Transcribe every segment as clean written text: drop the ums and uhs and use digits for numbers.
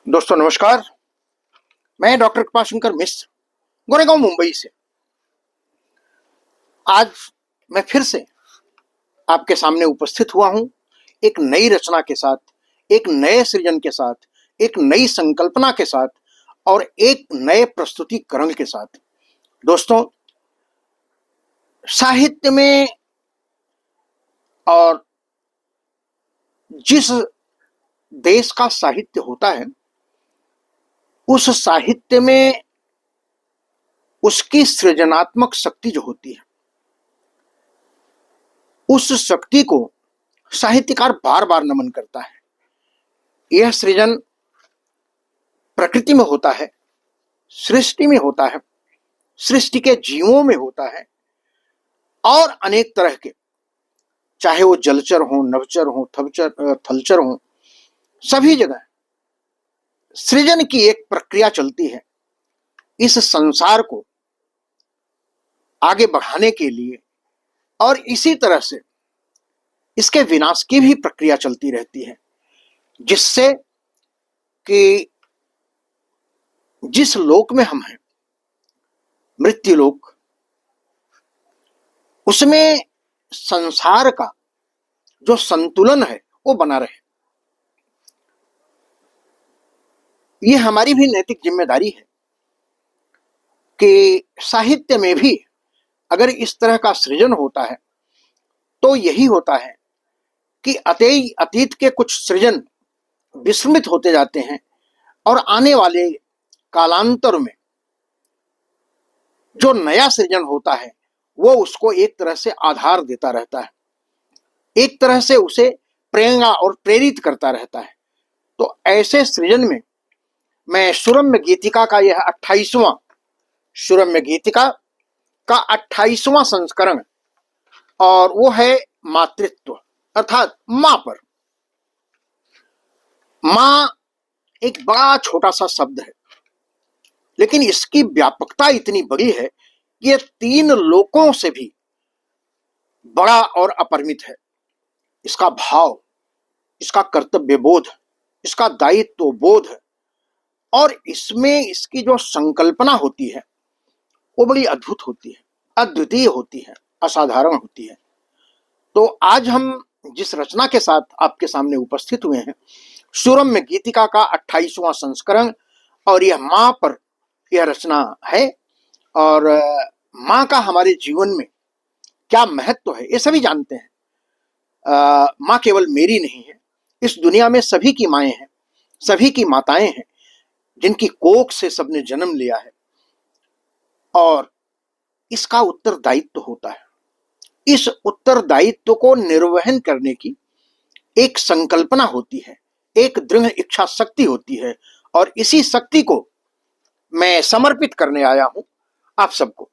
दोस्तों नमस्कार। मैं डॉक्टर कृपाशंकर मिश्र गोरेगांव मुंबई से आज मैं फिर से आपके सामने उपस्थित हुआ हूं एक नई रचना के साथ, एक नए सृजन के साथ, एक नई संकल्पना के साथ और एक नए प्रस्तुतिकरण के साथ। दोस्तों, साहित्य में और जिस देश का साहित्य होता है उस साहित्य में उसकी सृजनात्मक शक्ति जो होती है, उस शक्ति को साहित्यकार बार बार नमन करता है। यह सृजन प्रकृति में होता है, सृष्टि में होता है, सृष्टि के जीवों में होता है और अनेक तरह के, चाहे वो जलचर हो, नभचर हो, थलचर हो, सभी जगह सृजन की एक प्रक्रिया चलती है। इस संसार को आगे बढ़ाने के लिए और इसी तरह से इसके विनाश की भी प्रक्रिया चलती रहती है, जिससे कि जिस लोक में हम हैं, मृत्यु लोक, उसमें संसार का जो संतुलन है वो बना रहे। ये हमारी भी नैतिक जिम्मेदारी है कि साहित्य में भी अगर इस तरह का सृजन होता है तो यही होता है कि अतीत के कुछ सृजन विस्मृत होते जाते हैं और आने वाले कालांतर में जो नया सृजन होता है वो उसको एक तरह से आधार देता रहता है, एक तरह से उसे प्रेरणा और प्रेरित करता रहता है। तो ऐसे सृजन में मैं सुरम्य गीतिका का यह 28वां सुरम्य गीतिका का 28वां संस्करण, और वो है मातृत्व अर्थात मां पर। मां एक बड़ा छोटा सा शब्द है, लेकिन इसकी व्यापकता इतनी बड़ी है कि यह 3 लोकों से भी बड़ा और अपरिमित है। इसका भाव, इसका कर्तव्य बोध, इसका दायित्व बोध और इसमें इसकी जो संकल्पना होती है वो बड़ी अद्भुत होती है, अद्वितीय होती है, असाधारण होती है। तो आज हम जिस रचना के साथ आपके सामने उपस्थित हुए हैं, सुरम्य गीतिका का 28वां संस्करण, और यह मां पर यह रचना है। और मां का हमारे जीवन में क्या महत्व है ये सभी जानते हैं। मां केवल मेरी नहीं है, इस दुनिया में सभी की माएं हैं, सभी की माताएं हैं, जिनकी कोख से सबने जन्म लिया है और इसका उत्तरदायित्व होता है। इस उत्तरदायित्व को निर्वहन करने की एक संकल्पना होती है, एक दृढ़ इच्छा शक्ति होती है, और इसी शक्ति को मैं समर्पित करने आया हूं आप सबको।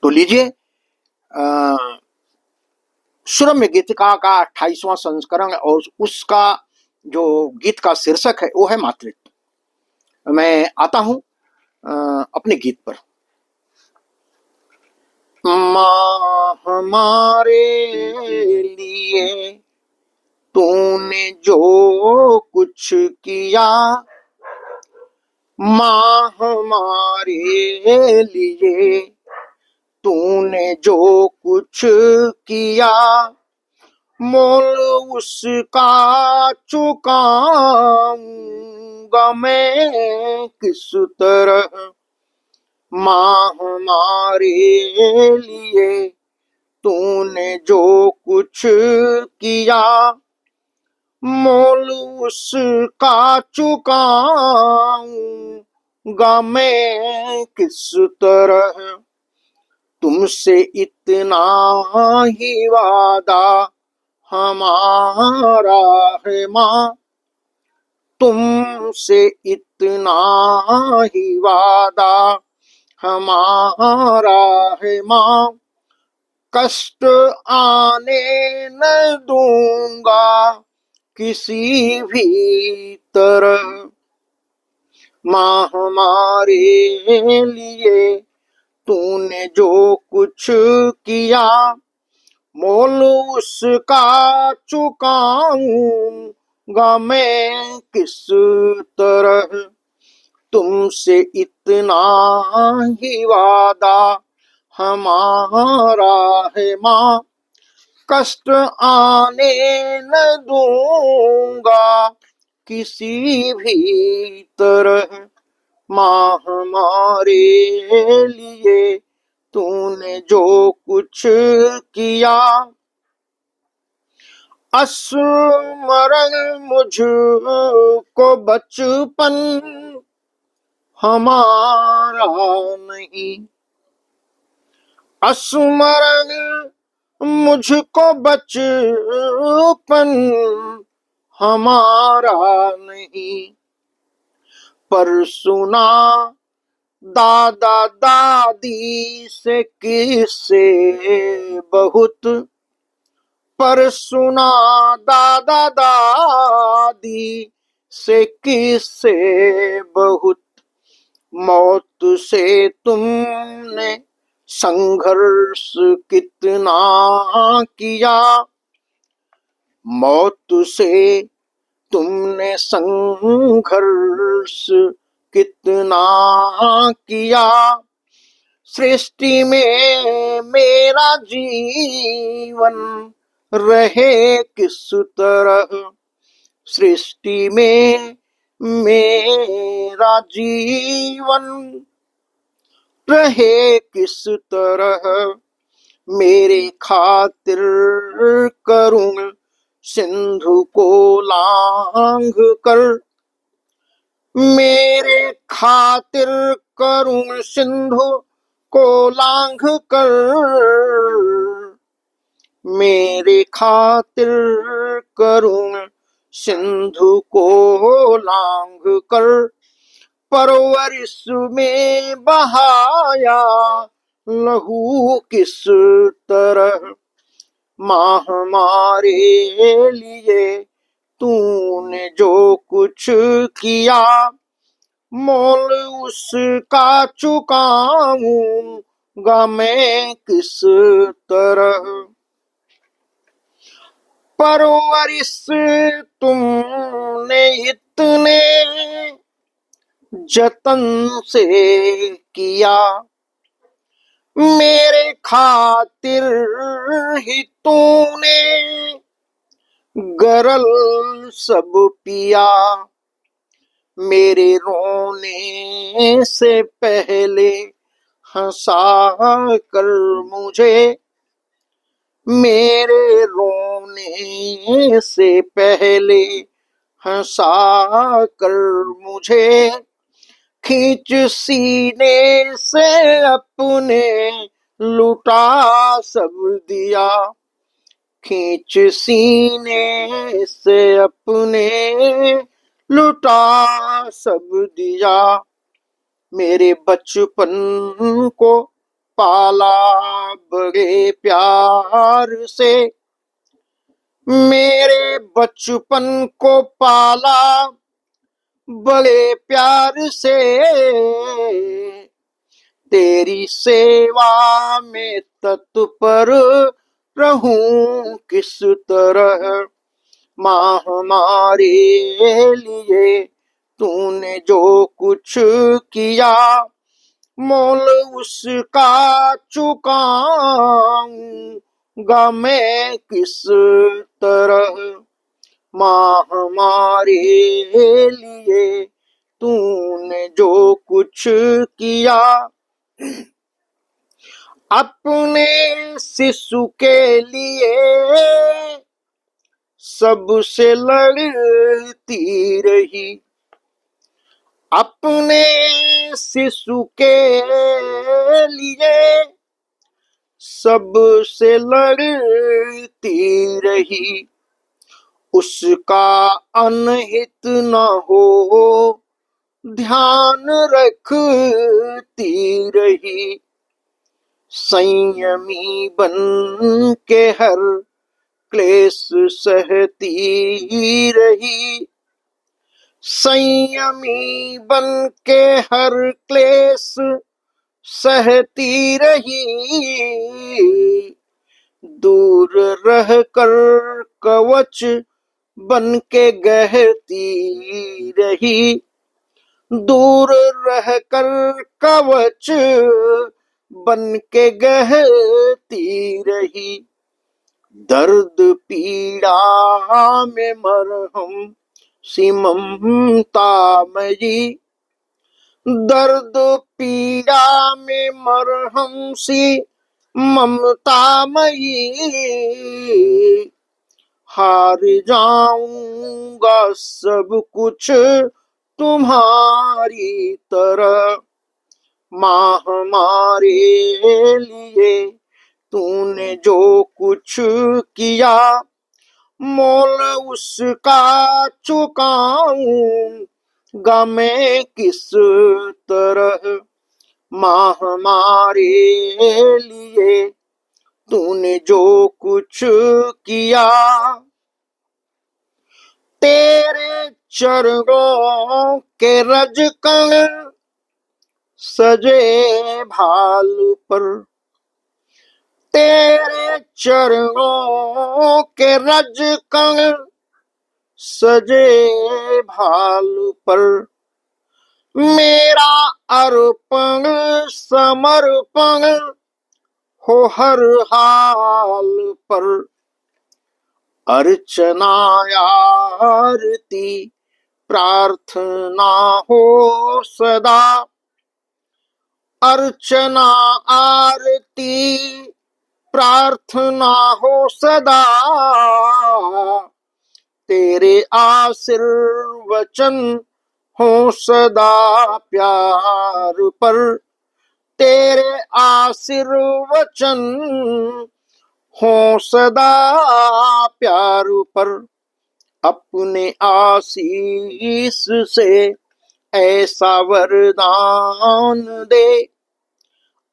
तो लीजिए, सुरम्य गीतिका का 28वां संस्करण और उसका जो गीत का शीर्षक है वो है मातृत्व। मैं आता हूं अपने गीत पर। मां हमारे लिए तूने जो कुछ किया, मां हमारे लिए तूने जो कुछ किया, मोल उसका चुकाऊंगा मैं किस तरह। मां हमारे लिए तूने जो कुछ किया, मोल उसका चुकाऊंगा मैं किस तरह। तुमसे इतना ही वादा हमारा है मां, तुमसे इतना ही वादा हमारा है मां, कष्ट आने न दूंगा किसी भी तरह। मां हमारे लिए तूने जो कुछ किया, मोल उसका चुकाऊंगा मैं किस तरह, तुमसे इतना ही वादा हमारा है माँ, कष्ट आने न दूंगा किसी भी तरह। माँ हमारे लिए तूने जो कुछ किया, स्मरण मुझको बचपन हमारा नहीं, स्मरण मुझको बचपन हमारा नहीं। पर सुना दादा दादी से किस्से बहुत, पर सुना दादा दादी से किस्से बहुत, मौत से तुमने संघर्ष कितना किया, मौत से तुमने संघर्ष कितना किया। सृष्टि में मेरा जीवन रहे किस तरह, सृष्टि में मेरा जीवन रहे किस तरह। मेरे खातिर करूं सिंधु को लांघ कर, मेरे खातिर करूं सिंधु को लांघ कर, मेरे खातिर करूं सिंधु को लांघ कर। परवरिश में बहाया लहू किस तरह, माँ हमारे लिए तूने जो कुछ किया, मोल उसका चुकाऊंगा मैं किस तरह। परवरिश तुमने इतने जतन से किया, मेरे खातिर ही तूने गरल सब पिया। मेरे रोने से पहले हंसा कर मुझे, मेरे रोने से पहले हंसा कर मुझे, खींच सीने से अपने लुटा सब दिया, खींच सीने से अपने लुटा सब दिया। मेरे बचपन को पाला बड़े प्यार से, मेरे बचपन को पाला बड़े प्यार से, तेरी सेवा में तत्पर रहूं किस तरह। माँ हमारे लिए तूने जो कुछ किया, मोल उसका चुकाऊंगा मैं किस तरह। माँ हमारे लिए तूने जो कुछ किया, अपने शिशु के लिए सबसे लड़ती रही, अपने शिशु के लिए सबसे लड़ती रही। उसका अनहित न हो ध्यान रखती रही, संयमी बन के हर क्लेश सहती रही, संयमी बन के हर क्लेश सहती रही। दूर रह कर कवच बन के गहती रही, दूर रह कर कवच बन के गहती रही। दर्द पीड़ा में मरहम सी ममता मई, दर्द पीड़ा में मरहम सी ममता मई। हार जाऊंगा सब कुछ तुम्हारी तरह, माँ हमारे लिए तूने जो कुछ किया, मोल उसका चुकाऊंगा मैं किस तरह। माँ हमारे लिए तूने जो कुछ किया, तेरे चरणों के रज कण सजे भाल पर, तेरे चरणों के रज कण सजे भाल पर, मेरा अर्पण समर्पण हो हर हाल पर। अर्चना आरती प्रार्थना हो सदा, अर्चना आरती प्रार्थना हो सदा। तेरे आशीर्वचन हो सदा प्यार पर, तेरे आशीर्वचन हो सदा प्यार पर। अपने आशीष से ऐसा वरदान दे,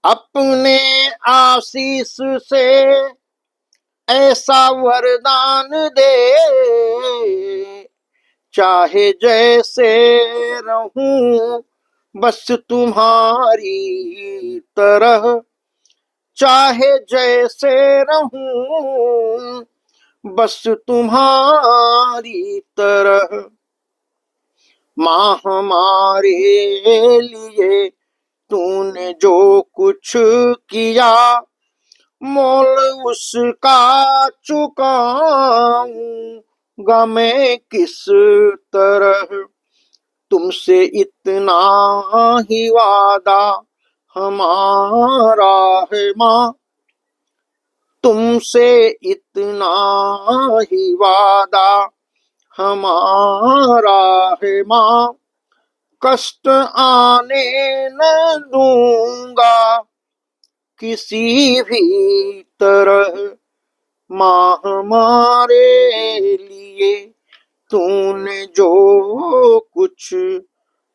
अपने आशीष से ऐसा वरदान दे। चाहे जैसे रहूं बस तुम्हारी तरह, चाहे जैसे रहूं बस तुम्हारी तरह। माँ हमारे लिए तूने जो कुछ किया, मोल उसका चुकाऊंगा मैं किस तरह। तुमसे इतना ही वादा हमारा है माँ, तुमसे इतना ही वादा हमारा है माँ। कष्ट आने न दूंगा किसी भी तरह, माँ हमारे लिए तूने जो कुछ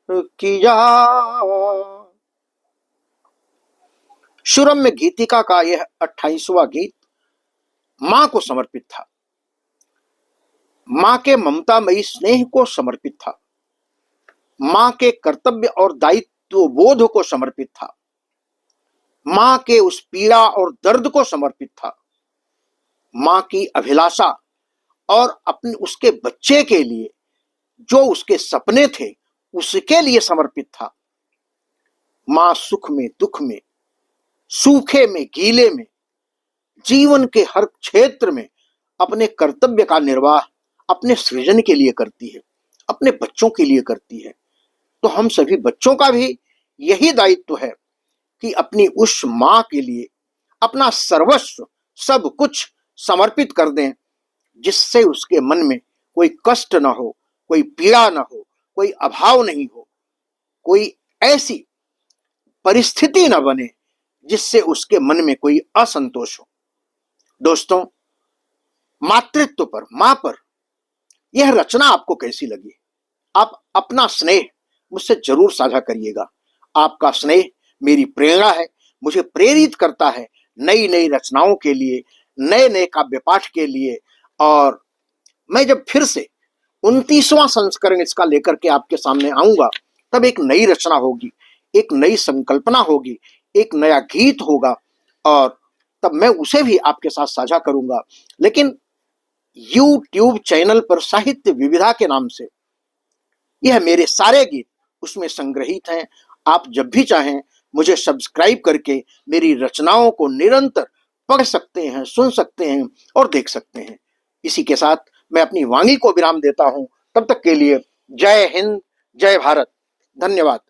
किया। शुरम्य गीतिका का यह 28वां गीत मां को समर्पित था, मां के ममतामयी स्नेह को समर्पित था, मां के कर्तव्य और दायित्व बोध को समर्पित था, मां के उस पीड़ा और दर्द को समर्पित था, मां की अभिलाषा और अपने उसके बच्चे के लिए जो उसके सपने थे उसके लिए समर्पित था। मां सुख में दुख में, सूखे में गीले में, जीवन के हर क्षेत्र में अपने कर्तव्य का निर्वाह अपने सृजन के लिए करती है, अपने बच्चों के लिए करती है। तो हम सभी बच्चों का भी यही दायित्व है कि अपनी उस मां के लिए अपना सर्वस्व सब कुछ समर्पित कर दें, जिससे उसके मन में कोई कष्ट ना हो, कोई पीड़ा ना हो, कोई अभाव नहीं हो, कोई ऐसी परिस्थिति न बने जिससे उसके मन में कोई असंतोष हो। दोस्तों, मातृत्व पर, मां पर यह रचना आपको कैसी लगी? आप अपना स्नेह मुझसे जरूर साझा करिएगा। आपका स्नेह मेरी प्रेरणा है, मुझे प्रेरित करता है नई नई रचनाओं के लिए, नए नए काव्य पाठ के लिए। और मैं जब फिर से 29वां संस्करण इसका लेकर के आपके सामने आऊंगा, तब एक नई रचना होगी, एक नई संकल्पना होगी, एक नया गीत होगा और तब मैं उसे भी आपके साथ साझा करूंगा। लेकिन यूट्यूब चैनल पर साहित्य विविधा के नाम से यह मेरे सारे गीत उसमें संग्रहित हैं। आप जब भी चाहें मुझे सब्सक्राइब करके मेरी रचनाओं को निरंतर पढ़ सकते हैं, सुन सकते हैं और देख सकते हैं। इसी के साथ मैं अपनी वाणी को विराम देता हूं। तब तक के लिए जय हिंद, जय भारत। धन्यवाद।